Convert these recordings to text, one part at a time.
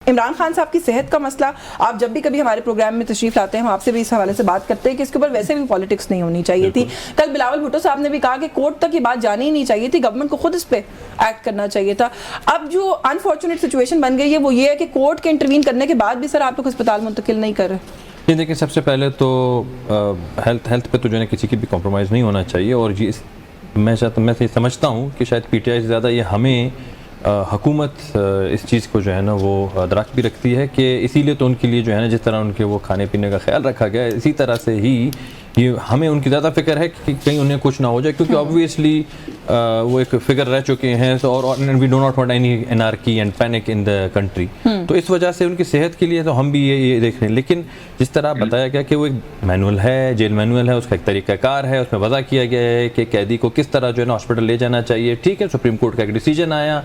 इमरान खान साहब की सेहत का मसला, आप जब भी कभी हमारे प्रोग्राम में तशरीफ लाते हैं हम आपसे भी इस हवाले से बात करते हैं कि इसके ऊपर वैसे भी पॉलिटिक्स नहीं होनी चाहिए थी। कल बिलावल भुट्टो साहब ने भी कहा कि कोर्ट तक ये बात जानी ही नहीं चाहिए थी, गवर्नमेंट को खुद इस पे एक्ट करना चाहिए था। अब जो अनफॉर्चुनेट सिचुएशन बन गई है वो ये है कि कोर्ट के इंटरवीन करने के बाद भी सर आप लोग अस्पताल मुंतकिल नहीं कर रहे। ये देखिए, सबसे पहले तो हेल्थ पे तो जो है किसी की भी कॉम्प्रोमाइज़ नहीं होना चाहिए। और ये मैं समझता हूँ कि शायद पीटीआई से ज़्यादा ये हमें हुकूमत इस चीज़ को जो है ना वो दराक भी रखती है कि इसीलिए तो उनके लिए जो है ना जिस तरह उनके वो खाने पीने का ख्याल रखा गया है, इसी तरह से ही ये हमें उनकी ज़्यादा फिक्र है कि कहीं उन्हें कुछ ना हो जाए, क्योंकि ऑब्वियसली वो एक फिगर रह चुके हैं। तो और we do not want any anarchy and panic in the country. तो इस वजह से उनकी सेहत के लिए तो हम भी ये देख रहे हैं। लेकिन जिस तरह बताया गया कि वो एक मैनुअल है, जेल मैनुअल है, उसका एक तरीक़ाकार है, उसमें वज़ा किया गया है कि कैदी को किस तरह जो है ना हॉस्पिटल ले जाना चाहिए। ठीक है, सुप्रीम कोर्ट का एक डिसीजन आया।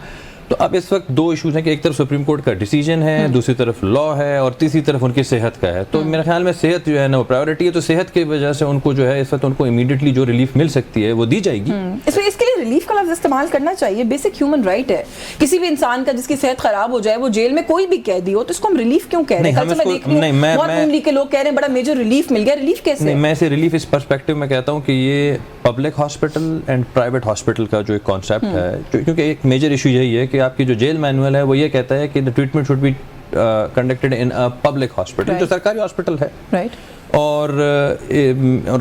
तो अब इस वक्त दो इशूज़ हैं कि एक तरफ सुप्रीम कोर्ट का डिसीजन है, दूसरी तरफ लॉ है, और तीसरी तरफ उनकी सेहत का है। तो मेरे ख्याल में सेहत जो है ना वो प्रायोरिटी है। तो सेहत की वजह से उनको जो है इस वक्त उनको इमीडिएटली जो रिलीफ मिल सकती है वो दी जाएगी। इसके लिए रिलीफ का लफ्ज़ इस्तेमाल करना चाहिए। बेसिक ह्यूमन राइट है किसी भी इंसान का जिसकी सेहत खराब हो जाए, वो जेल में कोई भी कैदी हो, तो इसको हम रिलीफ क्यों कह रहे हैं? कल से मैं देख रही हूं बहुत उम्र के लोग कह रहे हैं बड़ा मेजर रिलीफ मिल गया। रिलीफ कैसे? मैं इसे रिलीफ इस पर्सपेक्टिव में कहता हूँ कि ये public hospital and private hospital का जो एक कॉन्सेप्ट है, क्योंकि एक मेजर इशू यही है कि आपकी जो जेल मैनुअल है वो ये कहता है कि the treatment should be conducted in a public hospital, जो सरकारी हॉस्पिटल है। राइट। और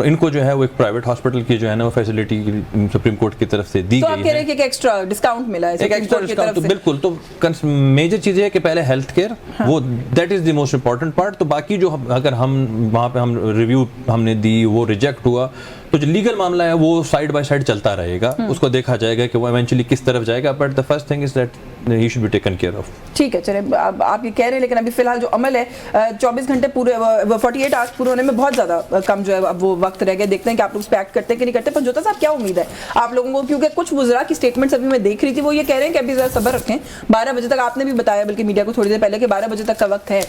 इनको जो है वो एक प्राइवेट हॉस्पिटल की जो है ना वो फैसिलिटी सुप्रीम कोर्ट की तरफ से दी गई है। तो आप कह रहे हैं कि एक एक्स्ट्रा डिस्काउंट मिला है, एक एक्स्ट्रा डिस्काउंट। तो बिल्कुल, तो मेजर चीज़ है कि पहले हेल्थ केयर, वो that is the most important part. तो बाकी जो अगर हम वहाँ पे हम रिव्यू हमने दी, वो रिजेक्ट हुआ, तो जो लीगल मामला है वो साइड बाय साइड चलता रहेगा। उसको देखा जाएगा कि वो इवेंचुअली किस तरफ जाएगा। But the first thing is that he should be taken care of. ठीक है, चले आप ये कह रहे हैं, लेकिन अभी फिलहाल जो अमल है 24 घंटे पूरे 48 आवर्स पूरे होने में बहुत ज़्यादा कम जो है अब वो वक्त रह गया। देखते हैं कि आप लोग एक्ट करते हैं कि नहीं करते। पंजोता साहब, क्या उम्मीद है आप लोगों को? क्योंकि कुछ वुज़रा की स्टेटमेंट्स अभी मैं देख रही थी, वो ये कह रहे हैं कि अभी ज़रा सब्र रखें, 12 बजे तक। आपने भी बताया बल्कि मीडिया को थोड़ी देर पहले कि 12 बजे तक का वक्त है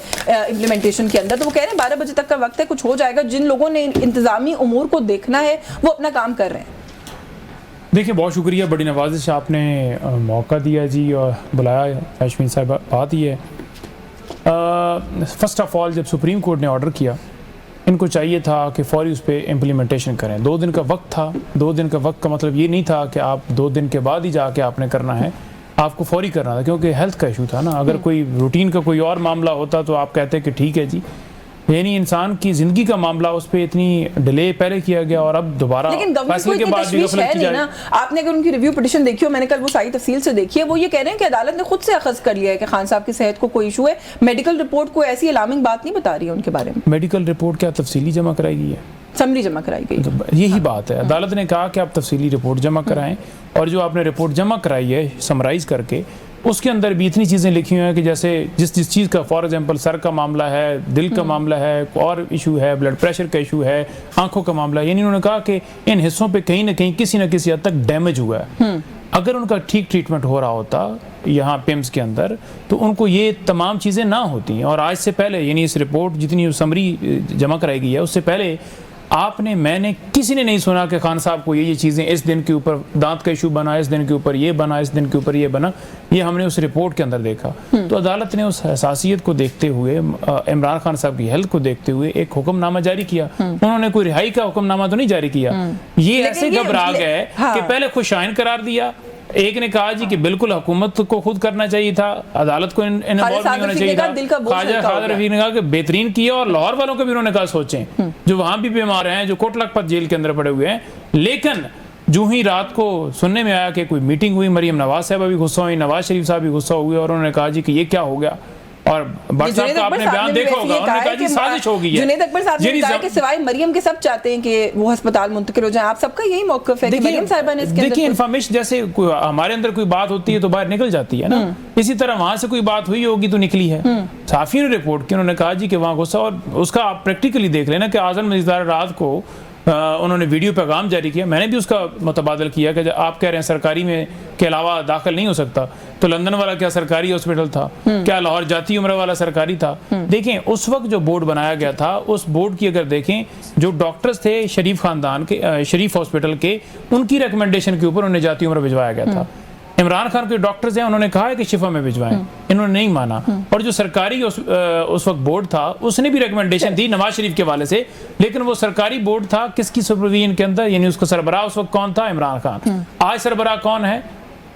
इम्प्लीमेंटेशन के अंदर। तो वो कह रहे हैं 12 बजे तक का वक्त है, कुछ हो जाएगा। जिन लोगों ने इंतजामी उमूर को देखना है वो अपना काम कर रहे हैं। देखिए, बहुत शुक्रिया, बड़ी नवाजिश आपने मौका दिया जी और बुलाया। यास्मीन साहब, बात ही है फर्स्ट ऑफ ऑल, जब सुप्रीम कोर्ट ने ऑर्डर किया, इनको चाहिए था कि फौरी उस पर इम्प्लीमेंटेशन करें। 2 दिन का वक्त था। 2 दिन का वक्त का मतलब ये नहीं था कि आप 2 दिन के बाद ही जाके आपने करना है, आपको फौरी करना था, क्योंकि हेल्थ का इशू था ना। अगर कोई रूटीन का कोई और मामला होता तो आप कहते कि ठीक है जी, यानी इंसान की ज़िंदगी का मामला, उस पर इतनी डिले पहले किया गया और अब दोबारा फैसले के बाद भी गफलत की जाए। आपने अगर उनकी रिव्यू पिटीशन देखी हो, मैंने कल वो सारी तफसील से देखी है, वो ये कह रहे हैं कि अदालत ने खुद से अखज़ कर लिया है कि खान साहब की सेहत को कोई इशू है। मेडिकल रिपोर्ट को ऐसी अलार्मिंग बात नहीं बता रही है उनके बारे में। मेडिकल रिपोर्ट क्या तफसीली जमा कराई गई है? समरी जमा कराई गई। तो यही बात है, अदालत ने कहा कि आप तफसीली रिपोर्ट जमा कराएं, और जो आपने रिपोर्ट जमा कराई है समराइज़ करके, उसके अंदर भी इतनी चीज़ें लिखी हुई हैं कि जैसे जिस चीज़ का, फॉर एग्जांपल सर का मामला है, दिल का मामला है, और इशू है, ब्लड प्रेशर का इशू है, आंखों का मामला है, यानी उन्होंने कहा कि इन हिस्सों पे कहीं ना कहीं किसी न किसी हद तक डैमेज हुआ है। अगर उनका ठीक ट्रीटमेंट हो रहा होता यहाँ पिम्स के अंदर, तो उनको ये तमाम चीज़ें ना होती। और आज से पहले, यानी इस रिपोर्ट जितनी समरी जमा कराई गई है, उससे पहले मैंने किसी ने नहीं सुना कि खान साहब को ये चीज़ें, इस दिन के ऊपर दांत का इशू बना, इस दिन के ऊपर ये बना, इस दिन के ऊपर ये बना। ये हमने उस रिपोर्ट के अंदर देखा। तो अदालत ने उस हसासियत को देखते हुए, इमरान खान साहब की हेल्थ को देखते हुए एक हुक्मनामा जारी किया। उन्होंने कोई रिहाई का हुक्मनामा तो नहीं जारी किया। ये ऐसे घबरा गए कि पहले खुशाइन करार दिया। एक ने कहा जी कि बिल्कुल हुकूमत को खुद करना चाहिए था, अदालत को इन्वॉल्व नहीं होना चाहिए था। ख्वाजा खादर रफीक ने कहा कि बेहतरीन किया, और लाहौर वालों को भी उन्होंने कहा सोचें, जो वहां भी बीमार हैं, जो कोट लखपत जेल के अंदर पड़े हुए हैं। लेकिन जो ही रात को सुनने में आया कि कोई मीटिंग हुई, मरियम नवाज साहब भी गुस्सा हुई, नवाज शरीफ साहब भी गुस्सा हुए, और उन्होंने कहा जी कि ये क्या हो गया। और भट्ट साहब का आपने बयान देखा होगा, उन्होंने कहा जी साजिश हो गई है। जुनैद अकबर साहब ने कहा कि सिवाय मरियम के सब चाहते हैं कि वो अस्पताल मुंतकिल हो जाए। आप सबका यही मौक़िफ़ है कि मरियम साहिबा ने इसके अंदर, देखिए, इन्फॉर्मेशन जैसे हमारे अंदर कोई बात होती है तो बाहर निकल जाती है ना, इसी तरह वहां से कोई बात हुई होगी तो निकली है। साफियों ने रिपोर्ट की, उन्होंने कहा जी कि वहाँ गुस्सा, और उसका आप प्रैक्टिकली देख लेना कि आज़म मज़ीदार रात को उन्होंने वीडियो पैगाम जारी किया। मैंने भी उसका मुतबादल किया कि आप कह रहे हैं सरकारी में के अलावा दाखिल नहीं हो सकता, तो लंदन वाला क्या सरकारी हॉस्पिटल था? क्या लाहौर जाती उम्र वाला सरकारी था? देखें, उस वक्त जो बोर्ड बनाया गया था, उस बोर्ड की अगर देखें, जो डॉक्टर्स थे शरीफ खानदान के, शरीफ हॉस्पिटल के, उन्हीं रिकमेंडेशन के ऊपर उन्हें जाती उम्र भिजवाया गया था। इमरान खान के डॉक्टर्स हैं, उन्होंने कहा है कि शिफा में भिजवाएं, इन्होंने नहीं माना। और जो सरकारी उस वक्त बोर्ड था उसने भी रिकमेंडेशन दी नवाज शरीफ के वाले से, लेकिन वो सरकारी बोर्ड था किसकी सुपरविजन के अंदर, यानी उसका सरबराह उस वक्त कौन था? इमरान खान। आज सरबराह कौन है?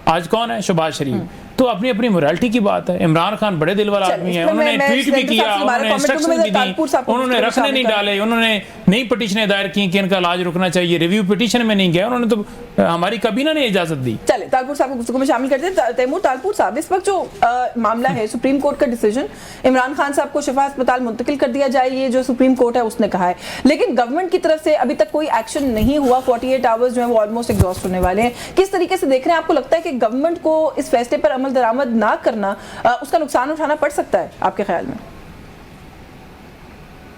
आज कौन है? शहबाज शरीफ। तो अपनी अपनी मोरालिटी की बात है। इमरान खान बड़े दिल वाला आदमी है, उन्होंने ट्वीट भी किया, उन्होंने इंस्ट्रक्शन भी दी, उन्होंने रखने नहीं डाले, उन्होंने नई पिटीशनें दायर की कि इनका इलाज रुकना चाहिए, रिव्यू पिटीशन में नहीं गया, उन्होंने तो हमारी काबीना ने इजाजत दी। चले तालपुर साहब को गुफ्तगू में शामिल करते हैं। तैमूर, तालपुर साहब, इस वक्त जो मामला है, सुप्रीम कोर्ट का डिसीजन, इमरान खान साहब को शिफा अस्पताल मुंतकिल कर दिया जाए, ये जो सुप्रीम कोर्ट है उसने कहा है, लेकिन गवर्नमेंट की तरफ से अभी तक कोई एक्शन नहीं हुआ। 48 आवर्स जो है वो ऑलमोस्ट एग्जॉस्ट होने वाले हैं। किस तरीके से देख रहे हैं? आपको लगता है कि गवर्नमेंट को इस फैसले पर अमल दरामद ना करना उसका नुकसान उठाना पड़ सकता है आपके ख्याल में?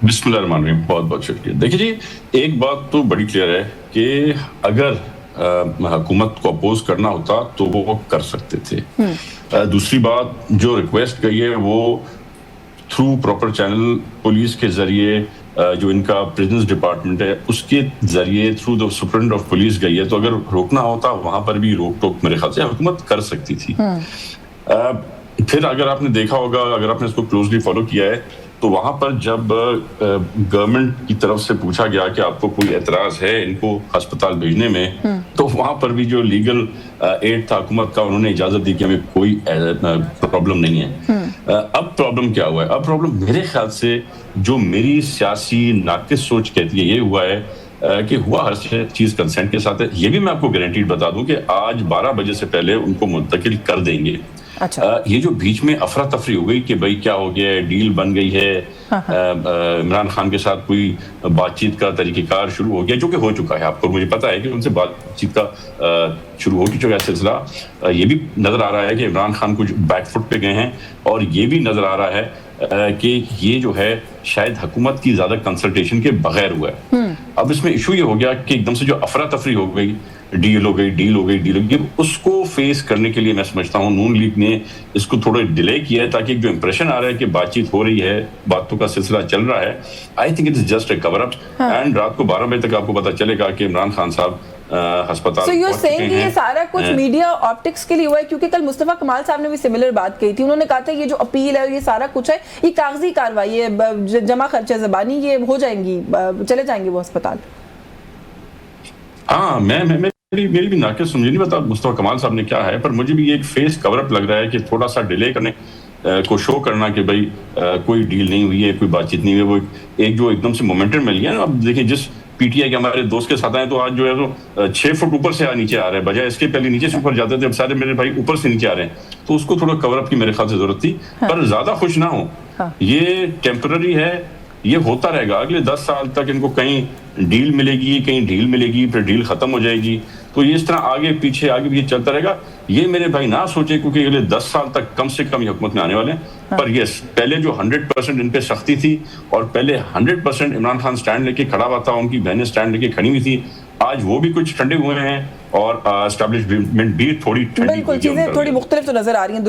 बिस्मिल्लाहिर्रहमानिर्रहीम, बहुत बहुत शुक्रिया। देखिए जी, एक बात तो बड़ी क्लियर है कि अगर हुकूमत को अपोज करना होता तो वो कर सकते थे। दूसरी बात, जो रिक्वेस्ट गई है वो थ्रू प्रॉपर चैनल पुलिस के जरिए, जो इनका प्रिजन्स डिपार्टमेंट है उसके जरिए, through the superintendent of police गई है। तो अगर रोकना होता वहां पर भी रोक टोक मेरे ख्याल से हुकूमत कर सकती थी। फिर अगर आपने देखा होगा, अगर आपने इसको क्लोजली फॉलो किया है, तो वहां पर जब गवर्नमेंट की तरफ से पूछा गया कि आपको कोई एतराज है इनको अस्पताल भेजने में, तो वहां पर भी जो लीगल एड था हुकूमत का, उन्होंने इजाजत दी कि हमें कोई प्रॉब्लम नहीं है। अब प्रॉब्लम क्या हुआ है? अब प्रॉब्लम मेरे ख्याल से, जो मेरी सियासी नाकिस सोच कहती है, ये हुआ है कि हुआ हर चीज कंसेंट के साथ है। ये भी मैं आपको गारंटीड बता दूं कि आज 12 बजे से पहले उनको मुंतकिल कर देंगे। अच्छा। ये जो बीच में अफरा तफरी हो गई कि भाई क्या हो गया है, डील बन गई है, इमरान खान के साथ कोई बातचीत का तरीक़ेकार शुरू हो गया, जो कि हो चुका है। आपको मुझे पता है कि उनसे बातचीत का शुरू हो चुका है सिलसिला। ये भी नजर आ रहा है कि इमरान खान कुछ बैकफुट पे गए हैं, और ये भी नजर आ रहा है कि ये जो है शायद हुकूमत की ज्यादा कंसल्टेशन के बगैर हुआ है। अब इसमें इशू ये हो गया कि एकदम से जो अफरा तफरी हो गई, डील हो गई, उसको फेस करने के लिए मैं समझता हूँ नून लीग ने इसको थोड़ा डिले किया है, ताकि जो इंप्रेशन आ रहा है कि बातचीत हो रही है, बातों का सिलसिला चल रहा है, I think it is just A cover up. And रात को 12 बजे तक आपको पता चलेगा कि इमरान खान साहब अस्पताल So you're saying कि ये सारा कुछ मीडिया ऑप्टिक्स के लिए हुआ है? क्योंकि कल मुस्तफा कमाल साहब ने भी सिमिलर बात कही थी। उन्होंने कहा था ये जो अपील है, ये सारा कुछ है, ये कागजी कार्रवाई है, जमा खर्चा ज़बानी, ये हो जाएंगी, चले जाएंगे वो अस्पताल। हाँ, मेरी भी नाकिस मुझे नहीं पता मुस्तफा कमाल साहब ने क्या है, पर मुझे भी एक फेस कवर अप लग रहा है कि थोड़ा सा डिले करने को शो करना कि भाई कोई डील नहीं हुई है, कोई बातचीत नहीं हुई है। वो एक जो एकदम से मोमेंटम मिल गया ना। अब देखिए, जिस पीटीआई के हमारे दोस्त के साथ आए तो आज जो है तो 6 फुट ऊपर से नीचे आ रहे हैं, बजाय इसके पहले नीचे से ऊपर जाते थे, अब सारे मेरे भाई ऊपर से नीचे आ रहे हैं। तो उसको थोड़ा कवर अप की मेरे ख्याल से जरूरत थी। पर ज्यादा खुश ना हो, ये टेम्पररी है, ये होता रहेगा। अगले 10 साल तक इनको कहीं डील मिलेगी, कहीं ढील मिलेगी, फिर डील खत्म हो जाएगी। तो ये इस तरह आगे पीछे चलता रहेगा। ये मेरे भाई ना सोचे, क्योंकि अगले 10 साल तक कम से कम ये हुकूमत में आने वाले हैं। पर यस, पहले जो 100% इन पे सख्ती थी, और पहले 100% इमरान खान स्टैंड लेके खड़ा हुआ था, उनकी बहनें स्टैंड लेके खड़ी हुई थी, आज वो भी कुछ ठंडे हुए हैं, और एस्टैब्लिशमेंट भी थोड़ी ठंडी, बिल्कुल चीजें थोड़ी मुख्तलिफ तो नजर आ रही हैं।